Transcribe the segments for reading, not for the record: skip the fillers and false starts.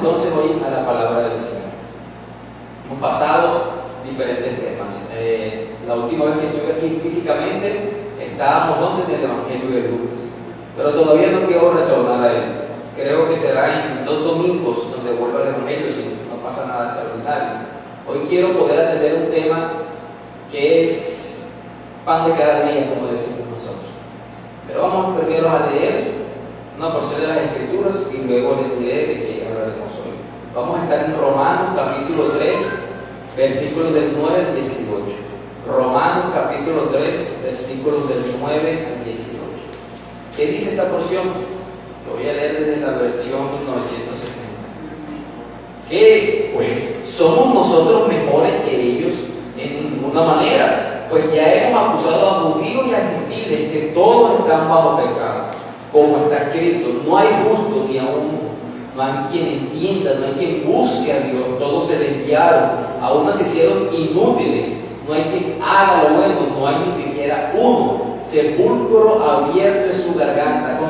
entonces hoy a la palabra del Señor. Hemos pasado diferentes temas. La última vez que estuve aquí físicamente estábamos donde en el Evangelio de Lucas, pero todavía no quiero retornar a él. Creo que será en 2 domingos donde vuelva al Evangelio si no pasa nada extraordinario. Hoy quiero poder atender un tema que es pan de cada día, como decimos nosotros. Pero vamos primero a leer una porción de las Escrituras y luego les diré de qué hablaremos hoy. Vamos a estar en Romanos capítulo 3, versículos del 9 al 18. Romanos capítulo 3, versículos del 9 al 18. ¿Qué dice esta porción? Lo voy a leer desde la versión 1960. ¿Qué pues? ¿Somos nosotros mejores que ellos? En ninguna manera, pues ya hemos acusado a judíos y a gentiles que todos están bajo pecado. Como está escrito, no hay justo ni aún uno, no hay quien entienda, no hay quien busque a Dios, todos se desviaron, aún se hicieron inútiles, no hay quien haga lo bueno, no hay ni siquiera uno. Sepulcro abierto es su garganta, con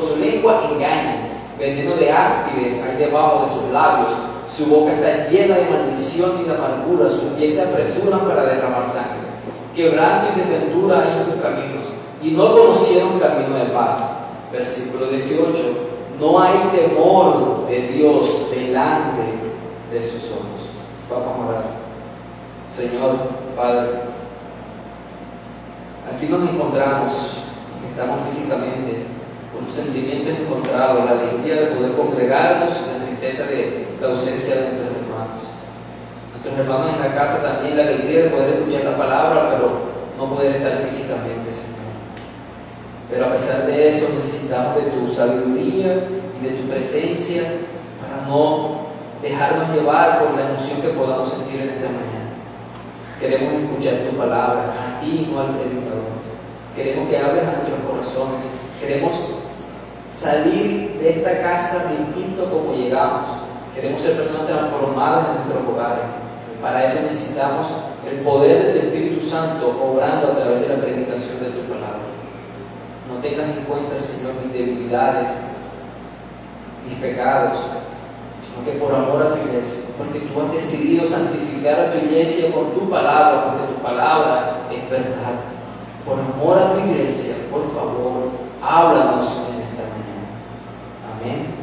su lengua engañan, veneno de áspides hay debajo de sus labios, su boca está llena de maldición y de amargura, sus pies se apresuran para derramar sangre. Quebranto y desventura hay en sus caminos, y no conocieron camino de paz. Versículo 18. No hay temor de Dios delante de sus ojos. Vamos a orar. Señor, Padre, aquí nos encontramos, estamos físicamente con un sentimiento encontrado, la alegría de poder congregarnos, la tristeza de la ausencia de nuestros hermanos. Nuestros hermanos en la casa también la alegría de poder escuchar la palabra, pero no poder estar físicamente, Señor. Pero a pesar de eso necesitamos de tu sabiduría y de tu presencia para no dejarnos llevar por la emoción que podamos sentir en esta mañana. Queremos escuchar tu palabra, a ti y no al predicador. Queremos que hables a nuestros corazones. Queremos salir de esta casa distinto como llegamos. Queremos ser personas transformadas en nuestros hogares. Para eso necesitamos el poder de tu Espíritu Santo obrando a través de la predicación de tu palabra. No tengas en cuenta, Señor, mis debilidades, mis pecados, sino que por amor a tu iglesia, porque tú has decidido santificar a tu iglesia con tu palabra, porque tu palabra es verdad. Por amor a tu iglesia, por favor, háblanos en esta mañana. Amén.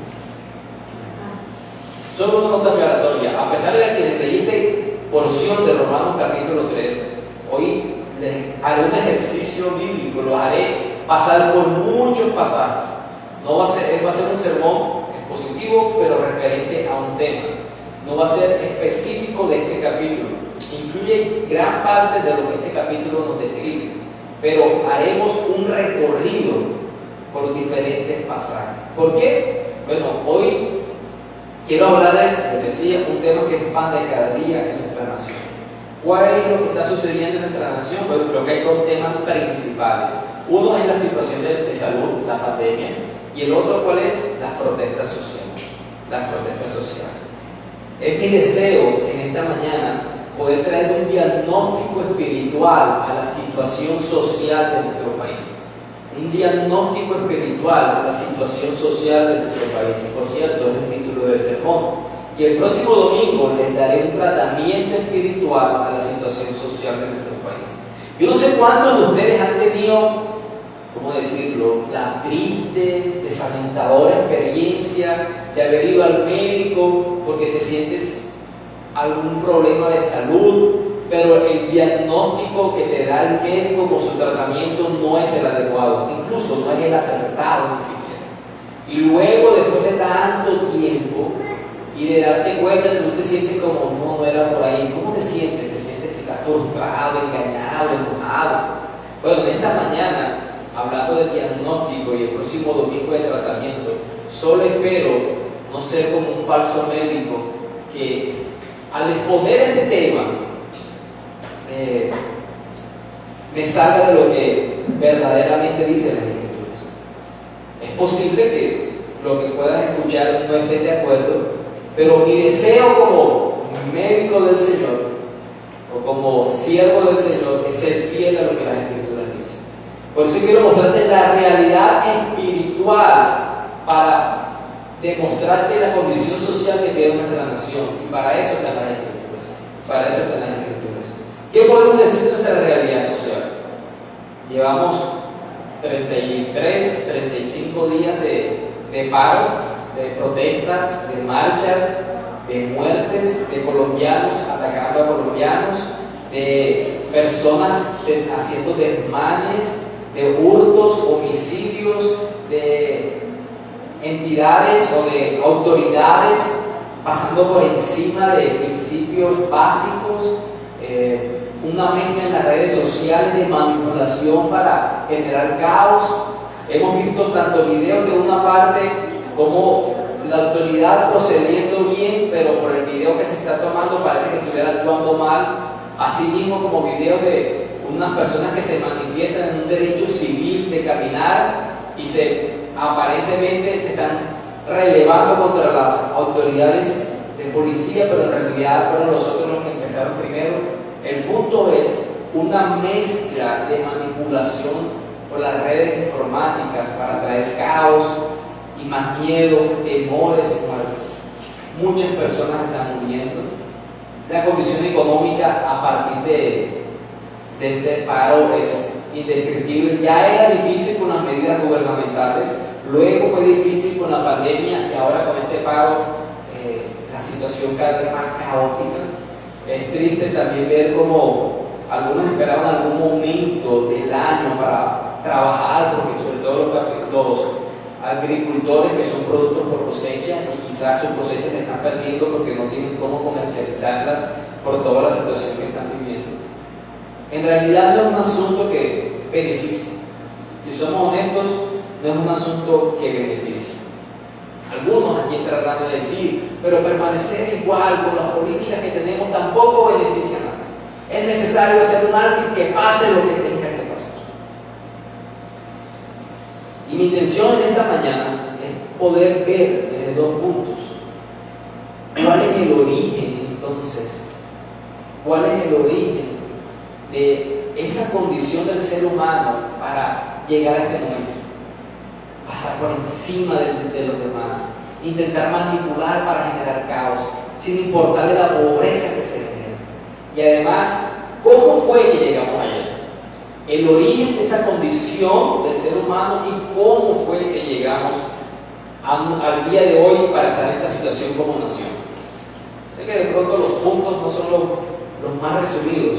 Solo una nota aclaratoria. A pesar de que les leíste porción de Romanos capítulo 3, hoy les haré un ejercicio bíblico, lo haré pasar por muchos pasajes. No va a ser un sermón expositivo, pero referente a un tema. No va a ser específico de este capítulo. Incluye gran parte de lo que este capítulo nos describe, pero haremos un recorrido por diferentes pasajes. ¿Por qué? Bueno, hoy quiero hablarles, les decía, un tema que es pan de cada día en nuestra nación. ¿Cuál es lo que está sucediendo en nuestra nación? Bueno, creo que hay dos temas principales. Uno es la situación de salud, la pandemia, y el otro, ¿cuál es? Las protestas sociales. Las protestas sociales. Es mi deseo en esta mañana poder traer un diagnóstico espiritual a la situación social de nuestro país. Un diagnóstico espiritual a la situación social de nuestro país. Y por cierto, es el título del sermón. Y el próximo domingo les daré un tratamiento espiritual a la situación social de nuestro país. Yo no sé cuántos de ustedes han tenido, ¿cómo decirlo?, la triste, desalentadora experiencia de haber ido al médico porque te sientes algún problema de salud, pero el diagnóstico que te da el médico con su tratamiento no es el adecuado, incluso no es el acertado ni siquiera. Y luego, después de tanto tiempo y de darte cuenta, tú te sientes como, no era por ahí. ¿Cómo te sientes? Te sientes quizás frustrado, engañado, enojado. Bueno, en esta mañana, hablando del diagnóstico y el próximo domingo de tratamiento, solo espero no ser como un falso médico que al exponer este tema me salga de lo que verdaderamente dicen las Escrituras. Es posible que lo que puedas escuchar no estés de acuerdo, pero mi deseo como médico del Señor o como siervo del Señor es ser fiel a lo que las Escrituras dicen. Por eso quiero mostrarte la realidad espiritual para demostrarte la condición social que tiene nuestra nación. Y para eso están las Escrituras. Para eso están las Escrituras. ¿Qué podemos decir de nuestra realidad social? Llevamos 33, 35 días de paro, de protestas, de marchas, de muertes, de colombianos atacando a colombianos, de personas haciendo desmanes, de hurtos, homicidios, de entidades o de autoridades pasando por encima de principios básicos, una mezcla en las redes sociales de manipulación para generar caos. Hemos visto tanto videos de una parte como la autoridad procediendo bien, pero por el video que se está tomando parece que estuviera actuando mal, así mismo como videos de unas personas que se manifiestan en un derecho civil de caminar y aparentemente se están relevando contra las autoridades de policía, pero en realidad fueron los otros los que empezaron primero. El punto es una mezcla de manipulación por las redes informáticas para traer caos y más miedo, temores, muertes. Muchas personas están muriendo. La condición económica a partir de este paro es indescriptible. Ya era difícil con las medidas gubernamentales, luego fue difícil con la pandemia y ahora con este paro la situación cada vez más caótica. Es triste también ver cómo algunos esperaban algún momento del año para trabajar, porque sobre todo los agricultores que son productos por cosecha y quizás sus cosechas se están perdiendo porque no tienen cómo comercializarlas por toda la situación que están viviendo. En realidad no es un asunto que beneficie. Si somos honestos, no es un asunto que beneficie. Algunos aquí tratan de decir, pero permanecer igual con las políticas que tenemos tampoco beneficia a nadie. Es necesario hacer un alto y que pase lo que tenga que pasar. Y mi intención en esta mañana es poder ver desde dos puntos. ¿Cuál es el origen entonces? ¿Cuál es el origen de esa condición del ser humano para llegar a este momento? Pasar por encima de los demás, intentar manipular para generar caos, sin importarle la pobreza que se genera. Y además, ¿cómo fue que llegamos allá? El origen de esa condición del ser humano y cómo fue que llegamos al día de hoy para estar en esta situación como nación. Sé que de pronto los puntos no son los más resumidos.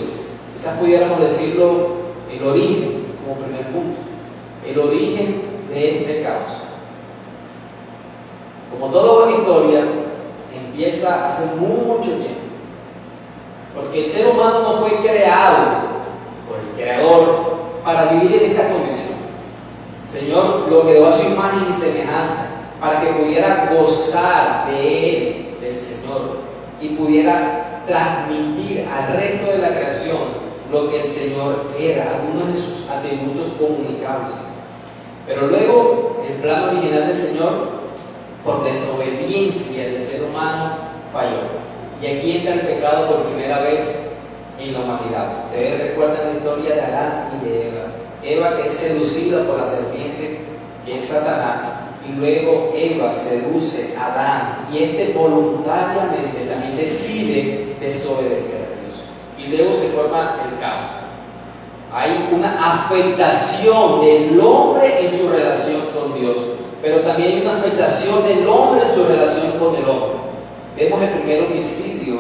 Quizás pudiéramos decirlo, el origen como primer punto. El origen de este caos. Como toda buena historia, empieza hace mucho tiempo. Porque el ser humano no fue creado por el Creador para vivir en esta condición. El Señor lo creó a su imagen y semejanza para que pudiera gozar de Él, del Señor, y pudiera transmitir al resto de la creación lo que el Señor era, algunos de sus atributos comunicables. Pero luego, el plan original del Señor, por desobediencia del ser humano, falló. Y aquí entra el pecado por primera vez en la humanidad. Ustedes recuerdan la historia de Adán y de Eva. Eva que es seducida por la serpiente, que es Satanás, y luego Eva seduce a Adán, y este voluntariamente también decide desobedecer a Dios. Y luego se forma el caos. Hay una afectación del hombre en su relación con Dios, pero también hay una afectación del hombre en su relación con el hombre. Vemos el primer homicidio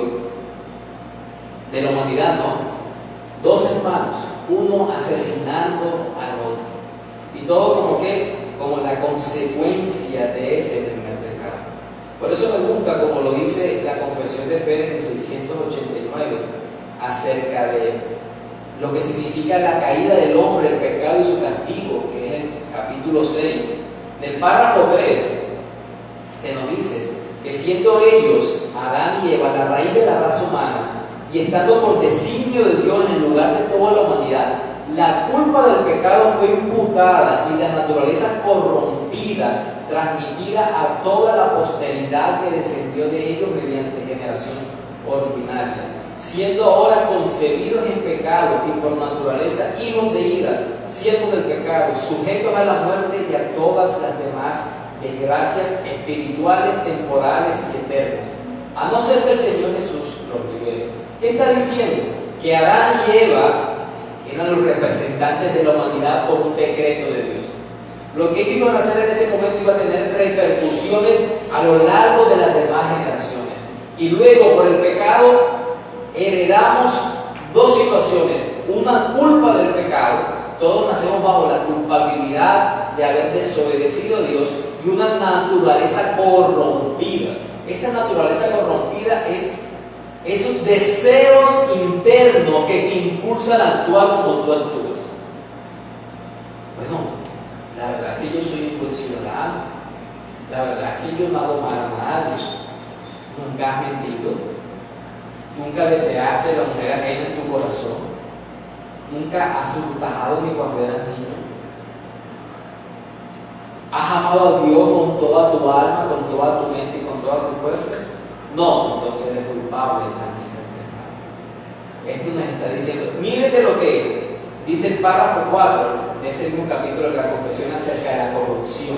de la humanidad, ¿no? Dos hermanos, uno asesinando al otro. Y todo como la consecuencia de ese primer pecado. Por eso me gusta, como lo dice la Confesión de Fe en el 689, acerca de lo que significa la caída del hombre, el pecado y su castigo, que es el capítulo 6. En el párrafo 3 se nos dice que siendo ellos, Adán y Eva, la raíz de la raza humana, y estando por designio de Dios en lugar de toda la humanidad, la culpa del pecado fue imputada y la naturaleza corrompida, transmitida a toda la posteridad que descendió de ellos mediante generación ordinaria. Siendo ahora concebidos en pecado y por naturaleza hijos de ira, siervos del pecado, sujetos a la muerte y a todas las demás desgracias espirituales, temporales y eternas, a no ser que el Señor Jesús los libere. ¿Qué está diciendo? Que Adán y Eva eran los representantes de la humanidad por un decreto de Dios. Lo que ellos iban a hacer en ese momento iba a tener repercusiones a lo largo de las demás generaciones. Y luego, por el pecado, heredamos dos situaciones. Una, culpa del pecado. Todos nacemos bajo la culpabilidad de haber desobedecido a Dios, y una naturaleza corrompida. Esa naturaleza corrompida es esos deseos internos que te impulsan a actuar como tú actúas. Bueno, la verdad es que yo soy un buen ciudadano. La verdad es que yo no hago mal a nadie. Nunca has mentido. Nunca deseaste la mujer ajena en tu corazón. Nunca has hurtado ni cuando eras niño. ¿Has amado a Dios con toda tu alma, con toda tu mente y con todas tus fuerzas? No, entonces eres culpable también del pecado. Esto nos está diciendo, mírenme lo que dice el párrafo 4 de ese mismo capítulo de la confesión acerca de la corrupción.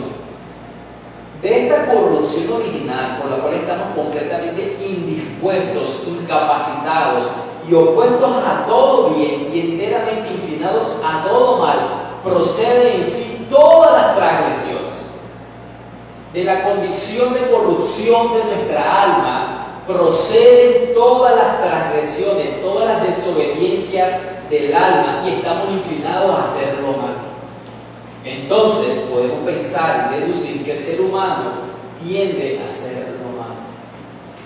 De esta corrupción original, por la cual estamos completamente indispuestos, incapacitados y opuestos a todo bien y enteramente inclinados a todo mal, proceden en sí todas las transgresiones. De la condición de corrupción de nuestra alma proceden todas las transgresiones, todas las desobediencias del alma, y estamos inclinados a hacer lo malo. Entonces podemos pensar y deducir que el ser humano tiende a hacer lo malo.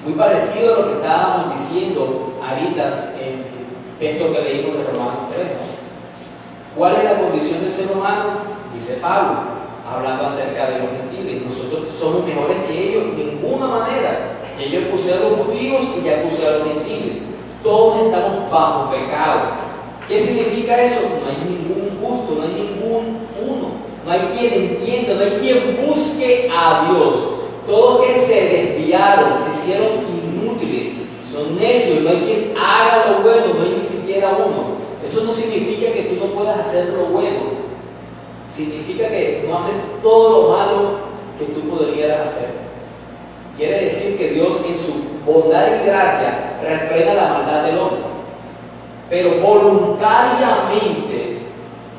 Muy parecido a lo que estábamos diciendo ahorita en el texto que leímos de Romanos 3, ¿no? ¿Cuál es la condición del ser humano? Dice Pablo, hablando acerca de los gentiles. Nosotros somos mejores que ellos de ninguna manera. Ellos puse a los judíos y ya puse a los gentiles. Todos estamos bajo pecado. ¿Qué significa eso? No hay ningún justo, no hay ningún uno. No hay quien entienda, no hay quien busque a Dios. Todos que se desviaron, se hicieron inútiles, son necios, no hay quien haga lo bueno, no hay ni siquiera uno. Eso no significa que tú no puedas hacer lo bueno. Significa que no haces todo lo malo que tú podrías hacer. Quiere decir que Dios en su bondad y gracia refrena la maldad del hombre. Pero voluntariamente,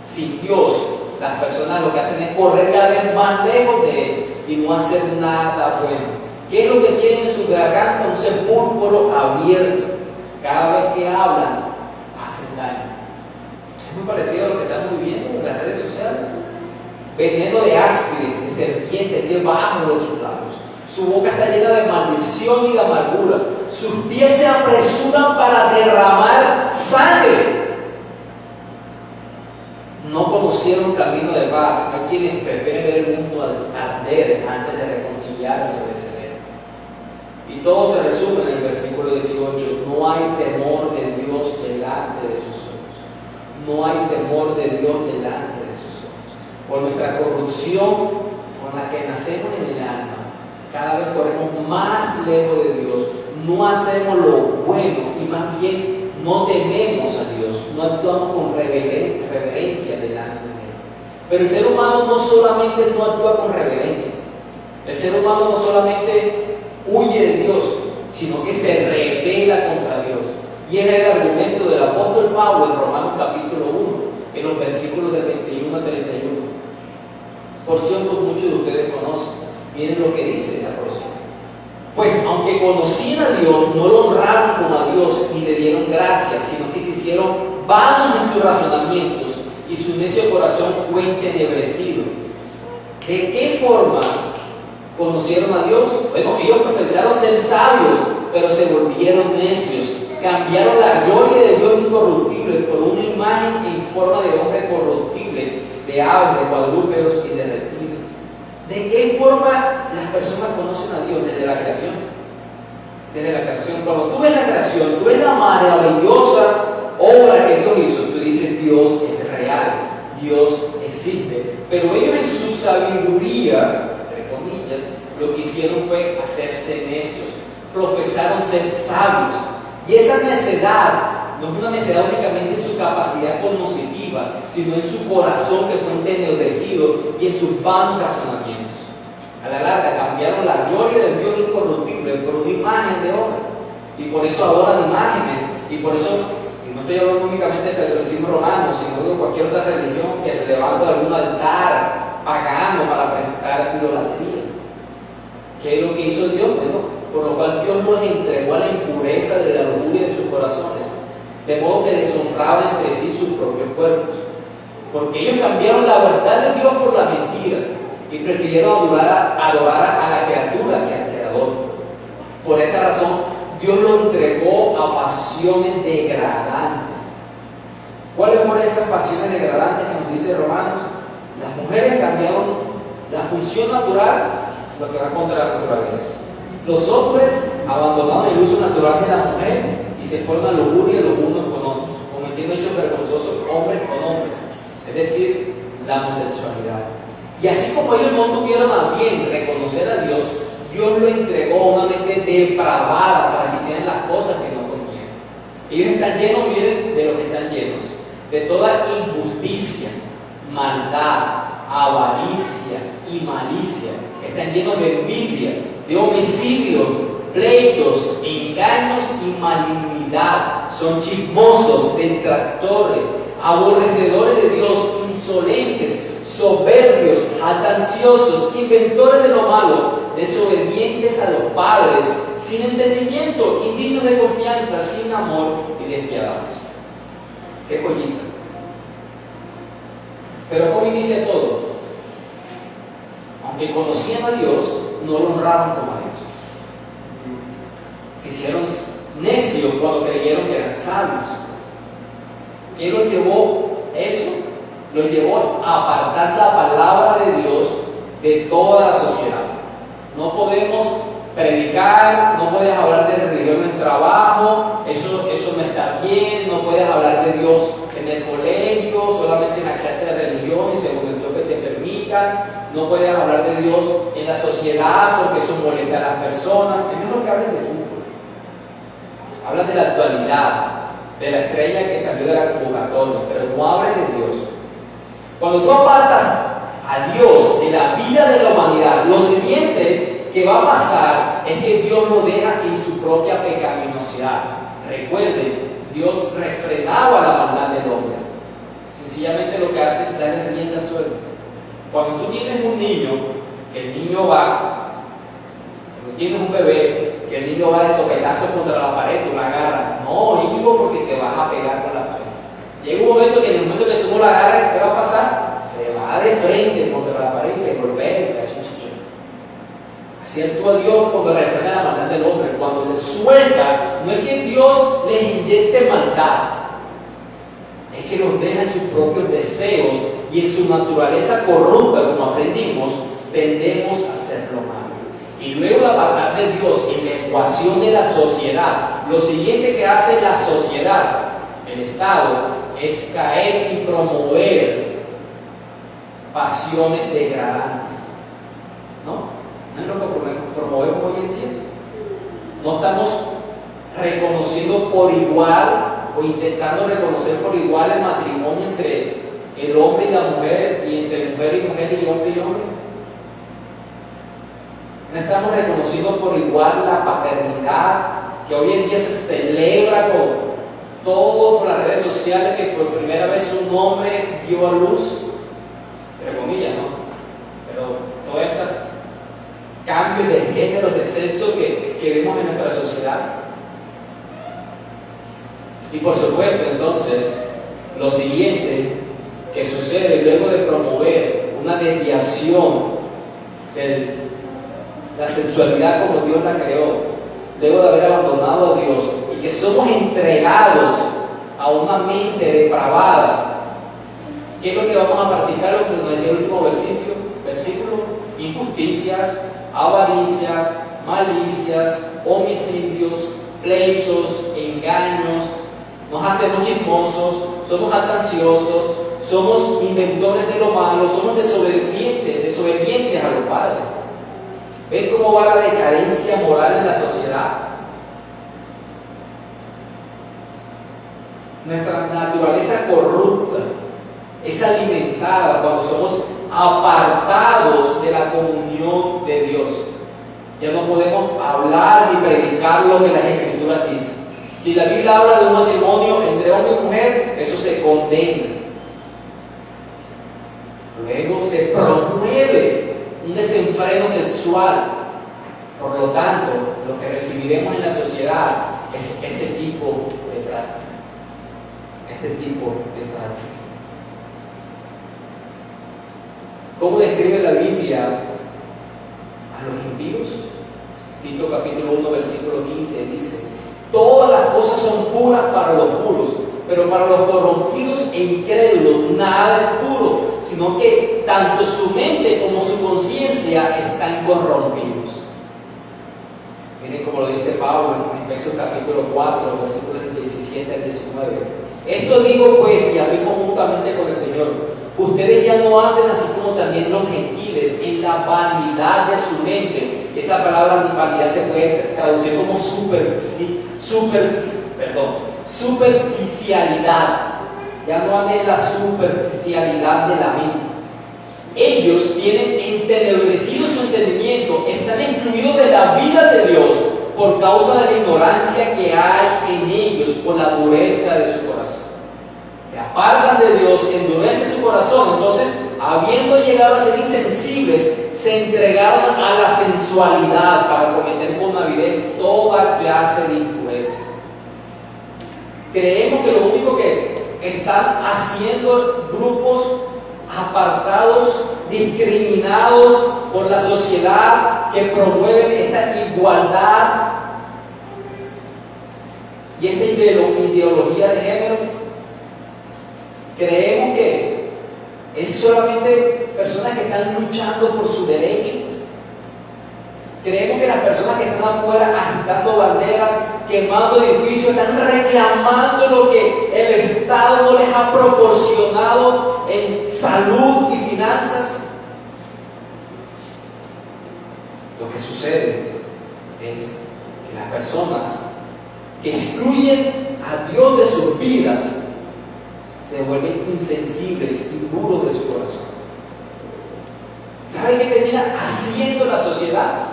sin Dios, las personas lo que hacen es correr cada vez más lejos de Él y no hacer nada bueno. ¿Qué es lo que tiene en su garganta? Un sepulcro abierto. Cada vez que hablan, hacen daño. Es muy parecido a lo que estamos viviendo en las redes sociales. Veneno de áspides, de serpientes debajo de sus labios. Su boca está llena de maldición y de amargura. Sus pies se apresuran para derramar sangre. No conocieron camino de paz. Hay quienes prefieren ver el mundo arder antes de reconciliarse o de ceder. Y todo se resume en el versículo 18. No hay temor de Dios delante de sus ojos. No hay temor de Dios delante de sus ojos. Por nuestra corrupción con la que nacemos en el alma, cada vez corremos más lejos de Dios. No hacemos lo bueno y más bien no tememos a Dios, no actuamos con reverencia delante de Él. Pero el ser humano no solamente no actúa con reverencia, el ser humano no solamente huye de Dios, sino que se rebela contra Dios. Y es el argumento del apóstol Pablo en Romanos capítulo 1, en los versículos del 21 al 31. Porción que muchos de ustedes conocen. Miren lo que dice esa porción. Pues aunque conocían a Dios, no lo honraron como a Dios ni le dieron gracias, sino que se hicieron vanos en sus razonamientos y su necio corazón fue entenebrecido. ¿De qué forma conocieron a Dios? Bueno, ellos profesaron ser sabios, pero se volvieron necios. Cambiaron la gloria de Dios incorruptible por una imagen en forma de hombre corruptible, de aves, de cuadrúpedos y de reptiles. ¿De qué forma las personas conocen a Dios? Desde la creación. Desde la creación. Cuando tú ves la creación, tú ves la maravillosa obra que Dios hizo. Tú dices, Dios es real, Dios existe. Pero ellos en su sabiduría, entre comillas, lo que hicieron fue hacerse necios. Profesaron ser sabios. Y esa necedad no es una necedad únicamente en su capacidad cognitiva, sino en su corazón que fue entenebrecido y en sus vanos razonamientos. A la larga cambiaron la gloria del Dios incorruptible por una imagen de hombre. Y por eso adoran imágenes. Y por eso, y no estoy hablando únicamente del catolicismo romano, sino de cualquier otra religión que levanta algún altar pagano para practicar idolatría. ¿Qué es lo que hizo Dios? Bueno, por lo cual Dios los entregó a la impureza de la lujuria de sus corazones, de modo que deshonraban entre sí sus propios cuerpos. Porque ellos cambiaron la verdad de Dios por la mentira y prefirieron adorar a la criatura que al Creador. Por esta razón, Dios lo entregó a pasiones degradantes. ¿Cuáles fueron esas pasiones degradantes que nos dice Romanos? Las mujeres cambiaron la función natural, lo que va contra la naturaleza. Los hombres abandonaron el uso natural de la mujer y se fueron a lujuria los unos con otros, cometiendo hechos vergonzosos hombres con hombres, es decir, la homosexualidad. Y así como ellos no tuvieron a bien reconocer a Dios, Dios lo entregó a una mente depravada para que hicieran las cosas que no convienen. Ellos están llenos, miren, de lo que están llenos, de toda injusticia, maldad, avaricia y malicia. Están llenos de envidia, de homicidios, pleitos, engaños y malignidad. Son chismosos, detractores, aborrecedores de Dios, insolentes, soberbios, jactanciosos, inventores de lo malo, desobedientes a los padres, sin entendimiento, indignos de confianza, sin amor y despiadados. ¡Qué joyita! Pero ¿cómo inicia todo? Aunque conocían a Dios, no lo honraban como a Dios. Se hicieron necios cuando creyeron que eran sabios. ¿Qué los llevó eso? Los llevó a apartar la palabra de Dios de toda la sociedad. No podemos predicar, no puedes hablar de religión en el trabajo, eso no está bien, no puedes hablar de Dios en el colegio, solamente en la clase de religión y según el Dios que te permitan, no puedes hablar de Dios en la sociedad porque eso molesta a las personas. Es mejor que hables de fútbol, hablas de la actualidad, de la estrella que salió de la convocatoria, pero no hables de Dios. Cuando tú apartas a Dios de la vida de la humanidad, lo siguiente que va a pasar es que Dios lo deja en su propia pecaminosidad. Recuerden, Dios refrenaba la maldad del hombre. Sencillamente lo que hace es darle rienda suelta. Cuando tú tienes un niño, que el niño va, cuando tienes un bebé, que el niño va de topetazo contra la pared, tú la agarras. No, hijo, porque te vas a pegar con la pared. Llega un momento que en el momento que tú no la agarras, ¿qué va a pasar? Se va de frente contra la pared y se golpea y se hace un chichón. Así actúa Dios cuando refrena la maldad del hombre. Cuando lo suelta, no es que Dios les inyecte maldad, es que los deja en sus propios deseos y en su naturaleza corrupta, como aprendimos, tendemos a hacerlo malo. Y luego de apartar de Dios en la ecuación de la sociedad, lo siguiente que hace la sociedad, el Estado, es caer y promover pasiones degradantes. ¿No? No es lo que promovemos hoy en día. No estamos reconociendo por igual o intentando reconocer por igual el matrimonio entre el hombre y la mujer, y entre mujer y mujer y hombre y hombre. No estamos reconociendo por igual la paternidad que hoy en día se celebra con todo por las redes sociales, que por primera vez un hombre dio a luz, entre comillas, ¿no? Pero todos estos cambios de género, de sexo que vemos en nuestra sociedad. Y por supuesto, entonces, lo siguiente que sucede luego de promover una desviación de la sexualidad como Dios la creó, luego de haber abandonado a Dios, y que somos entregados a una mente depravada. ¿Qué es lo que vamos a practicar? Lo que nos decía el último versículo: injusticias, avaricias, malicias, homicidios, pleitos, engaños. Nos hacemos chismosos, somos jactanciosos, somos inventores de lo malo, somos desobedientes a los padres. ¿Ven cómo va la decadencia moral en la sociedad? Nuestra naturaleza corrupta es alimentada cuando somos apartados de la comunión de Dios. Ya no podemos hablar ni predicar lo que las Escrituras dicen. Si la Biblia habla de un matrimonio entre hombre y mujer, eso se condena. Luego se promueve un desenfreno sexual. Por lo tanto, lo que recibiremos en la sociedad es este tipo de práctica. Este tipo de práctica. ¿Cómo describe la Biblia a los impíos? Tito capítulo 1 versículo 15 dice: todas las cosas son puras para los puros, pero para los corrompidos e incrédulos nada es puro, sino que tanto su mente como su conciencia están corrompidos. Miren cómo lo dice Pablo en Efesios capítulo 4, versículos 17 al 19. Esto digo pues, y afirmo juntamente con el Señor: ustedes ya no anden así como también los gentiles, en la vanidad de su mente. Esa palabra vanidad se puede traducir como superficialidad. Ya no anden en la superficialidad de la mente. Ellos tienen entenebrecido su entendimiento, están excluidos de la vida de Dios por causa de la ignorancia que hay en ellos, por la dureza de su corazón. Se apartan de Dios, endurece su corazón. Entonces, habiendo llegado a ser insensibles, se entregaron a la sensualidad para cometer con avidez toda clase de impureza. Creemos que lo único que están haciendo grupos apartados, discriminados por la sociedad, que promueven esta igualdad y esta ideología de género, creemos que es solamente personas que están luchando por su derecho. Creemos que las personas que están afuera agitando banderas, quemando edificios, están reclamando lo que el Estado no les ha proporcionado en salud y finanzas. Lo que sucede es que las personas que excluyen a Dios de sus vidas se vuelven insensibles y duros de su corazón. ¿Saben qué termina haciendo la sociedad?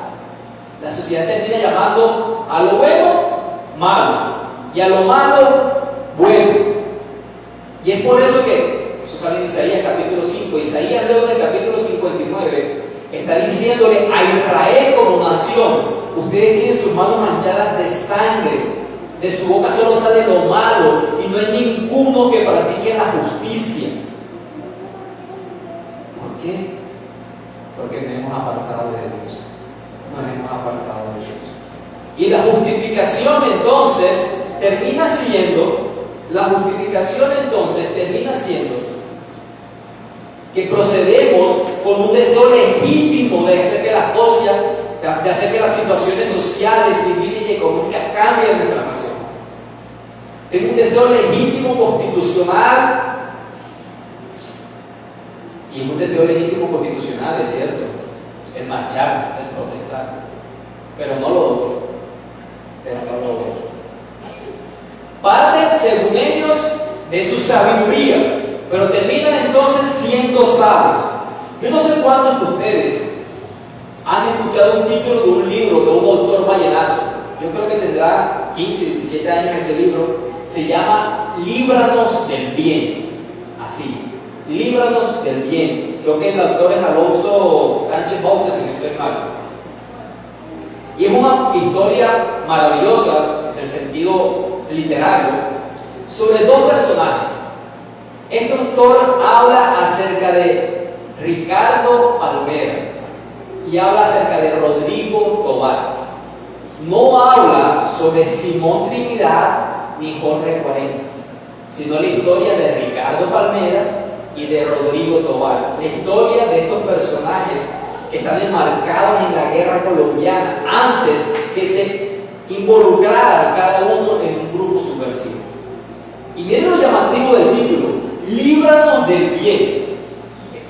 La sociedad termina llamando a lo bueno malo y a lo malo bueno. Y es por eso que, eso sale en Isaías capítulo 5, Isaías luego del capítulo 59 está diciéndole a Israel como nación: ustedes tienen sus manos manchadas de sangre, de su boca solo sale lo malo y no hay ninguno que practique la justicia. ¿Por qué? Porque nos hemos apartado de Dios. Nos hemos apartado de Dios. Y la justificación entonces termina siendo que procedemos con un deseo legítimo de hacer que las cosas, de hacer que las situaciones sociales, civiles y económicas cambien en nuestra nación. Tengo un deseo legítimo constitucional, y un deseo legítimo constitucional, es cierto, el marchar, el protestar, pero no lo otro. Parten, según ellos, de su sabiduría, pero terminan entonces siendo sabios. Yo no sé cuántos de ustedes han escuchado un título de un libro de un autor vallenato. Yo creo que tendrá 15, 17 años ese libro. Se llama Líbranos del Bien. Así, Líbranos del Bien. Creo que el autor es Alonso Sánchez Bautes, si no estoy mal. Y es una historia maravillosa en el sentido literario sobre dos personajes. Este autor habla acerca de Ricardo Palmera y habla acerca de Rodrigo Tobar. No habla sobre Simón Trinidad ni Jorge 40, sino la historia de Ricardo Palmera y de Rodrigo Tobar. La historia de estos personajes que están enmarcados en la guerra colombiana antes que se involucrara cada uno en un grupo subversivo. Y miren lo llamativo del título: Líbranos del bien.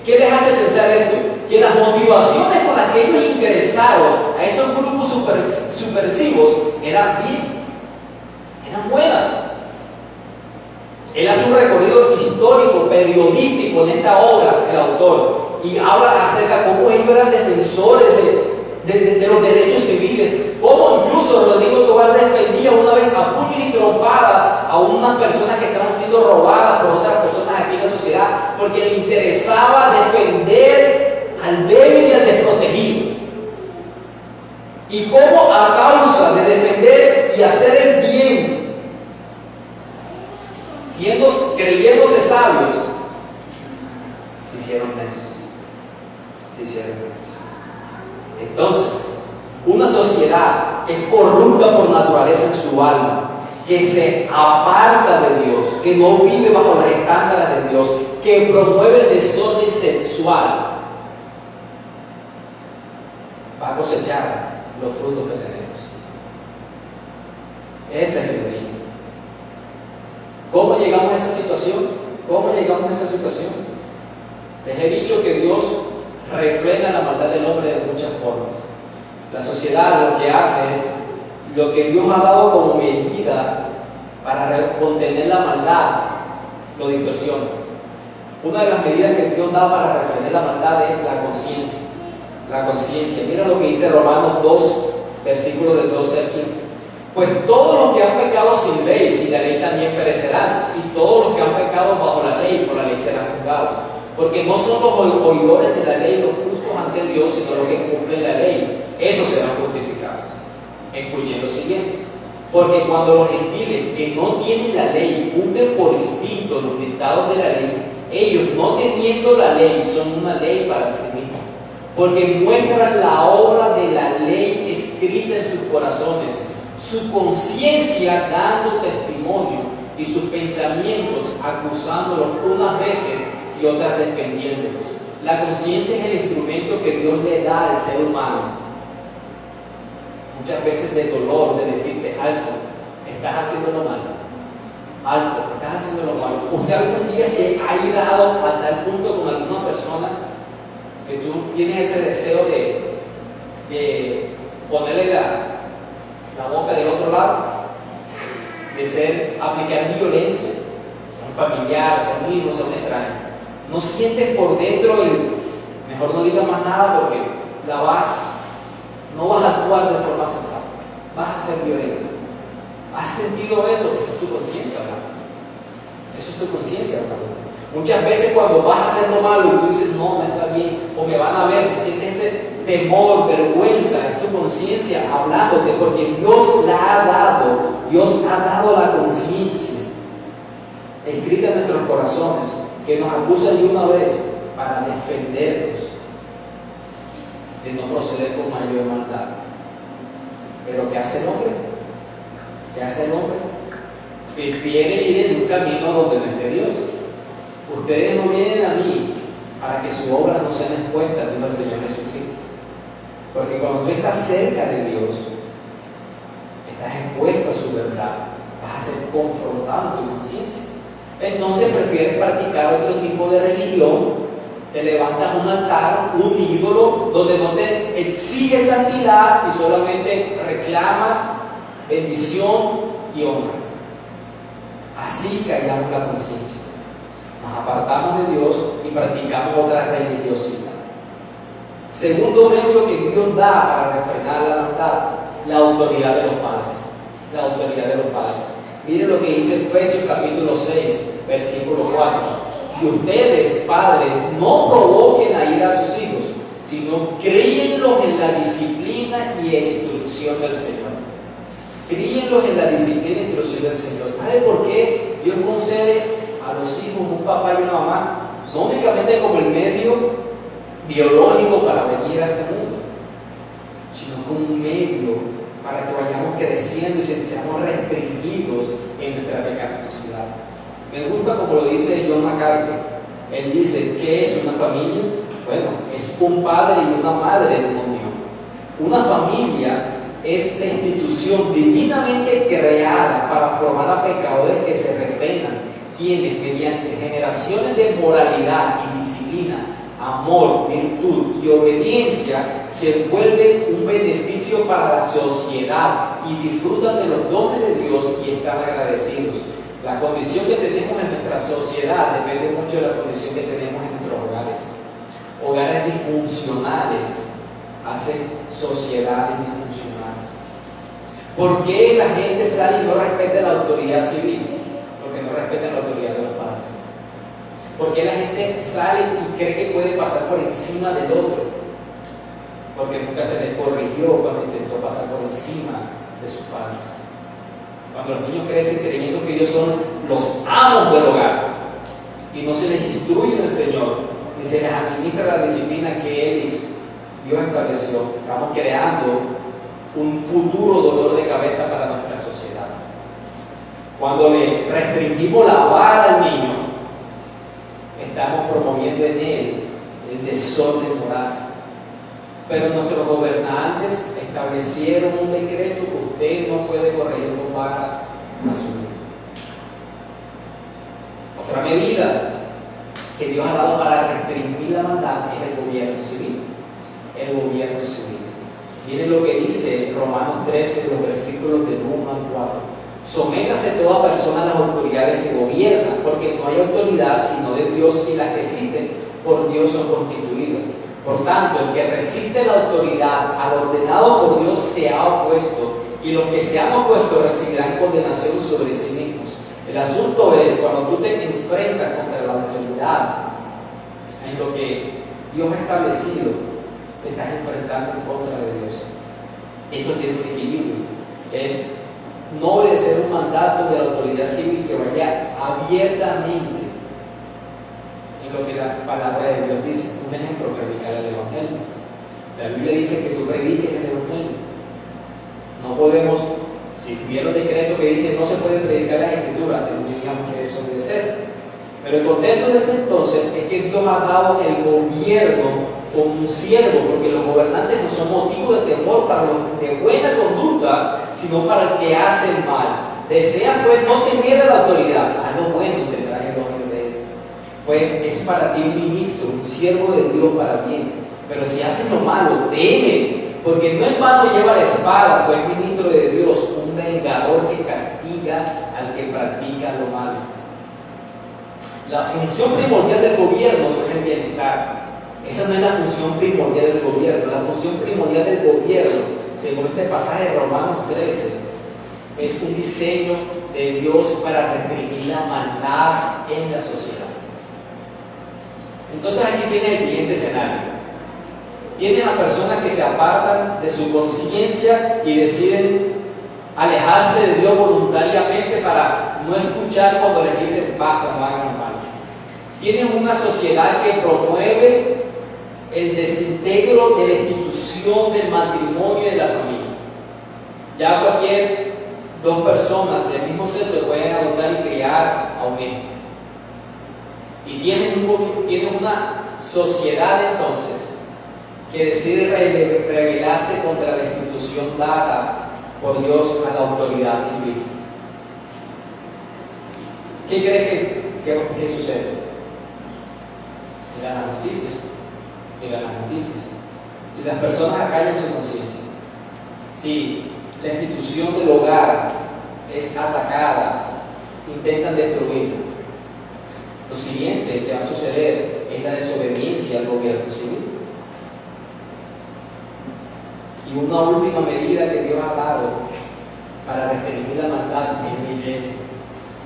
¿Qué les hace pensar eso? Que las motivaciones con las que ellos ingresaron a estos grupos subversivos eran bien, eran buenas. Él hace un recorrido histórico, periodístico en esta obra, el autor, y habla acerca de cómo ellos eran defensores de los derechos civiles, cómo incluso Rodrigo Tobar defendía una vez a puños y trompadas a unas personas que estaban siendo robadas por otras personas aquí en la sociedad, porque le interesaba defender al débil y al desprotegido. Y cómo a causa de defender y hacer el bien, creyéndose sabios, se hicieron necios. Entonces, una sociedad es corrupta por naturaleza en su alma, que se aparta de Dios, que no vive bajo los estándares de Dios, que promueve el desorden sexual, va a cosechar los frutos que tenemos. Ese es el origen. ¿Cómo llegamos a esa situación? Les he dicho que Dios refrena la maldad del hombre de muchas formas. La sociedad lo que hace es lo que Dios ha dado como medida para contener la maldad, lo distorsiona. Una de las medidas que Dios da para refrenar la maldad es la conciencia. La conciencia. Mira lo que dice Romanos 2, versículos del 12 al 15. Pues todos los que han pecado sin la ley también perecerán, y todos los que han pecado bajo la ley, por la ley serán juzgados. Porque no son los oidores de la ley los justos ante Dios, sino los que cumplen la ley. Esos serán justificados. Escuchen lo siguiente. Porque cuando los gentiles que no tienen la ley cumplen por instinto los dictados de la ley, ellos, no teniendo la ley, son una ley para sí mismos. Porque muestran la obra de la ley escrita en sus corazones, su conciencia dando testimonio y sus pensamientos acusándolos unas veces y otras defendiéndolos. La conciencia es el instrumento que Dios le da al ser humano, muchas veces de dolor, de decirte: alto, estás haciendo lo malo, alto, estás haciendo lo malo. ¿Usted algún día se ha irado a tal punto con alguna persona que tú tienes ese deseo de ponerle la boca del otro lado, de aplicar violencia, sea un familiar, sea un hijo, sea un extraño? No sientes por dentro mejor no digas más nada porque no vas a actuar de forma sensata, vas a ser violento. ¿Has sentido eso? Esa es tu conciencia hablando. Eso es tu conciencia hablando. Muchas veces cuando vas a hacer lo malo y tú dices: no, no está bien, o me van a ver, si sientes ese temor, vergüenza, es tu conciencia hablándote, porque Dios la ha dado. Dios ha dado la conciencia escrita en nuestros corazones, que nos acusa de una vez para defendernos de no proceder con mayor maldad. Pero ¿qué hace el hombre? Prefiere ir en un camino donde no esté Dios. Ustedes no vienen a mí para que su obra no sea expuesta, dijo el Señor Jesucristo. Porque cuando tú estás cerca de Dios, estás expuesto a su verdad, vas a ser confrontado en tu conciencia. Entonces prefieres practicar otro tipo de religión, te levantas un altar, un ídolo, donde no te exige santidad y solamente reclamas bendición y honra. Así callamos la conciencia. Nos apartamos de Dios y practicamos otra religiosidad. Segundo medio que Dios da para refrenar la maldad: la autoridad de los padres. La autoridad de los padres. Miren lo que dice Efesios capítulo 6, versículo 4. Y ustedes, padres, no provoquen a ira a sus hijos, sino críenlos en la disciplina y instrucción del Señor. Críenlos en la disciplina y instrucción del Señor. ¿Sabe por qué Dios concede a los hijos un papá y una mamá? No únicamente como el medio biológico para venir a este mundo, sino como un medio para que vayamos creciendo y seamos restringidos en nuestra pecaminosidad. Me gusta como lo dice John MacArthur. Él dice: ¿qué es una familia? Bueno, es un padre y una madre en unión. Una familia es la institución divinamente creada para formar a pecadores que se refrenan, quienes mediante generaciones de moralidad y disciplina, amor, virtud y obediencia se vuelven un beneficio para la sociedad y disfrutan de los dones de Dios y están agradecidos. La condición que tenemos en nuestra sociedad depende mucho de la condición que tenemos en nuestros hogares. Hogares disfuncionales hacen sociedades disfuncionales. ¿Por qué la gente sale y no respeta la autoridad civil? Porque no respetan la autoridad de los padres. ¿Por qué la gente sale y cree que puede pasar por encima del otro? Porque nunca se les corrigió cuando intentó pasar por encima de sus padres. Cuando los niños crecen creyendo que ellos son los amos del hogar y no se les instruye en el Señor ni se les administra la disciplina que Dios estableció, estamos creando un futuro dolor de cabeza para nuestra sociedad. Cuando le restringimos la vara al niño, estamos promoviendo en él el desorden moral. Pero nuestros gobernantes establecieron un decreto que usted no puede corregir con vara a su hijo. Otra medida que Dios ha dado para restringir la maldad es el gobierno civil. El gobierno civil. Miren lo que dice Romanos 13, los versículos del 1 al 4. Sométase toda persona a las autoridades que gobiernan, porque no hay autoridad sino de Dios, y las que existen por Dios son constituidas. Por tanto, el que resiste la autoridad al ordenado por Dios se ha opuesto, y los que se han opuesto recibirán condenación sobre sí mismos. El asunto es, cuando tú te enfrentas contra la autoridad en lo que Dios ha establecido, te estás enfrentando en contra de Dios. Esto tiene un equilibrio. Es no obedecer un mandato de la autoridad civil que vaya abiertamente en lo que la palabra de Dios dice. Un ejemplo, predicar el Evangelio. La Biblia dice que tú prediques el Evangelio. No podemos, si hubiera un decreto que dice no se puede predicar las Escrituras, tendríamos que desobedecer. Pero el contexto de este entonces es que Dios ha dado el gobierno como un siervo, porque los gobernantes no son motivo de temor para los de buena conducta, sino para el que hace el mal. Desea pues no temer a la autoridad, a lo bueno y tendrás elogio de él. Pues es para ti un ministro, un siervo de Dios para bien. Pero si hacen lo malo, teme, porque no en vano lleva la espada, pues es ministro de Dios, un vengador que castiga al que practica lo malo. La función primordial del gobierno no es el bienestar. Esa no es la función primordial del gobierno. La función primordial del gobierno, según este pasaje de Romanos 13, es un diseño de Dios para restringir la maldad en la sociedad. Entonces aquí tienes el siguiente escenario. Tienes a personas que se apartan de su conciencia y deciden alejarse de Dios voluntariamente para no escuchar cuando les dicen basta, no hagan mal. Tienes una sociedad que promueve el desintegro de la institución del matrimonio y de la familia. Ya cualquier dos personas del mismo sexo pueden adoptar y criar a un hijo. Y tienes una sociedad entonces que decide rebelarse contra la institución dada por Dios a la autoridad civil. ¿Qué crees que sucede? Miran las noticias. Si las personas acallan su conciencia, si la institución del hogar es atacada, intentan destruirla, lo siguiente que va a suceder es la desobediencia al gobierno civil. Y una última medida que Dios ha dado para restringir la maldad es la iglesia.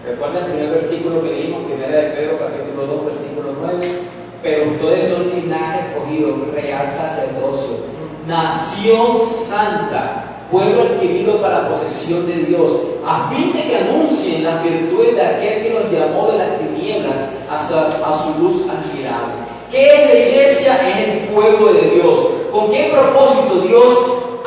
Recuerda el primer versículo que leímos, 1 de Pedro, capítulo 2, versículo 9. Pero ustedes son linaje escogido, real sacerdocio, nación santa, pueblo adquirido para posesión de Dios, a fin de que anuncien las virtudes de aquel que los llamó de las tinieblas a su luz admirable. ¿Qué es la iglesia? Es el pueblo de Dios. ¿Con qué propósito Dios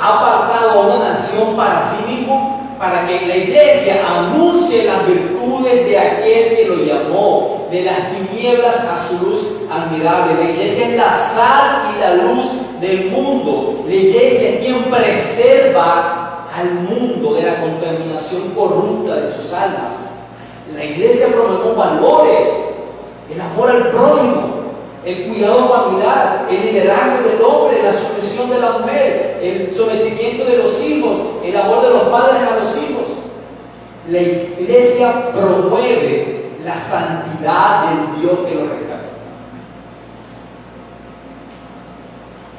ha apartado a una nación para sí mismo? Para que la iglesia anuncie las virtudes de aquel que lo llamó de las tinieblas a su luz admirable. La iglesia es la sal y la luz del mundo. La iglesia es quien preserva al mundo de la contaminación corrupta de sus almas. La iglesia promueve valores, el amor al prójimo, el cuidado familiar, el liderazgo del hombre, la sumisión de la mujer, el sometimiento de los hijos, el amor de los padres a los hijos. La iglesia promueve la santidad del Dios que lo rescató.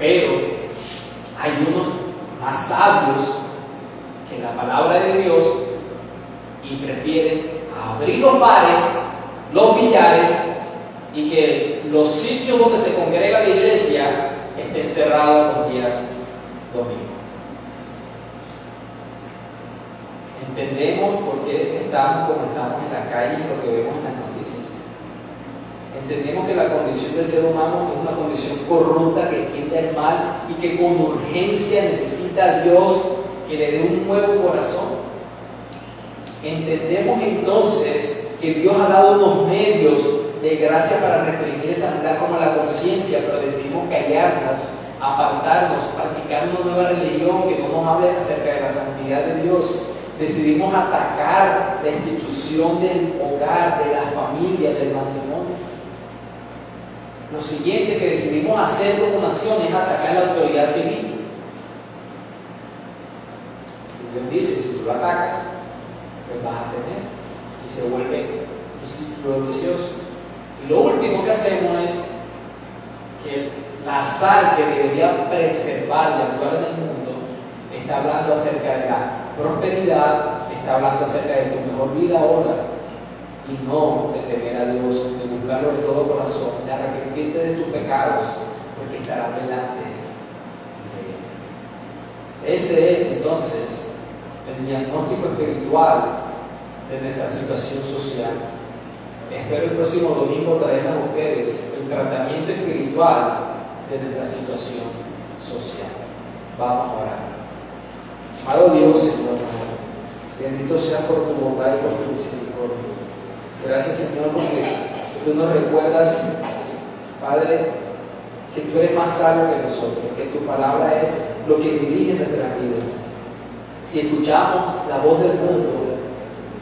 Pero hay unos más sabios que la palabra de Dios y prefieren abrir los bares, los billares y que los sitios donde se congrega la iglesia estén cerrados los días domingos. Entendemos por qué estamos como estamos en la calle y lo que vemos en las noticias. Entendemos que la condición del ser humano es una condición corrupta que tiende al mal y que con urgencia necesita a Dios que le dé un nuevo corazón. Entendemos entonces que Dios ha dado unos medios de gracia para restringir esa maldad como la conciencia, pero decidimos callarnos, apartarnos, practicar una nueva religión que no nos hable acerca de la santidad de Dios. Decidimos atacar la institución del hogar, de la familia, del matrimonio. Lo siguiente que decidimos hacer como nación es atacar la autoridad civil. Y Dios dice, si tú lo atacas, pues vas a tener. Y se vuelve un ciclo vicioso. Y lo último que hacemos es que la sal que debería preservar y actuar en el mundo está hablando acerca de la prosperidad, está hablando acerca de tu mejor vida ahora y no de temer a Dios, de buscarlo de todo corazón, de arrepentirte de tus pecados, porque estarás delante de Él. Ese es entonces el diagnóstico espiritual de nuestra situación social. Espero el próximo domingo traerles a ustedes el tratamiento espiritual de nuestra situación social. Vamos a orar. Amado Dios, Señor, bendito seas por tu bondad y por tu misericordia. Gracias, Señor, porque tú nos recuerdas, Padre, que tú eres más sabio que nosotros, que tu palabra es lo que dirige nuestras vidas. Si escuchamos la voz del mundo,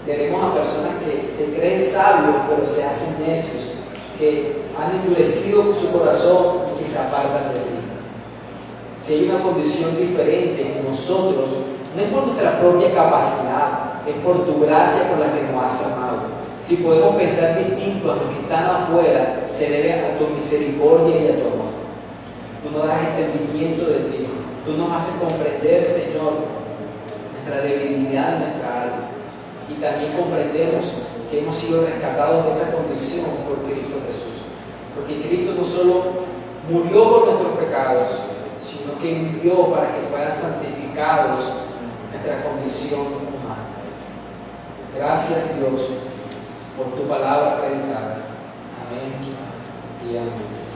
tenemos a personas que se creen sabios, pero se hacen necios, que han endurecido su corazón y se apartan de ti. Si hay una condición diferente en nosotros, no es por nuestra propia capacidad, es por tu gracia por la que nos has amado. Si podemos pensar distinto a los que están afuera, se debe a tu misericordia y a tu amor. Tú nos das entendimiento de ti, tú nos haces comprender, Señor, nuestra debilidad, nuestra alma. Y también comprendemos que hemos sido rescatados de esa condición por Cristo Jesús. Porque Cristo no solo murió por nuestros pecados, sino que vivió para que fueran santificados nuestra condición humana. Gracias, Dios, por tu palabra predicada. Amén y amén.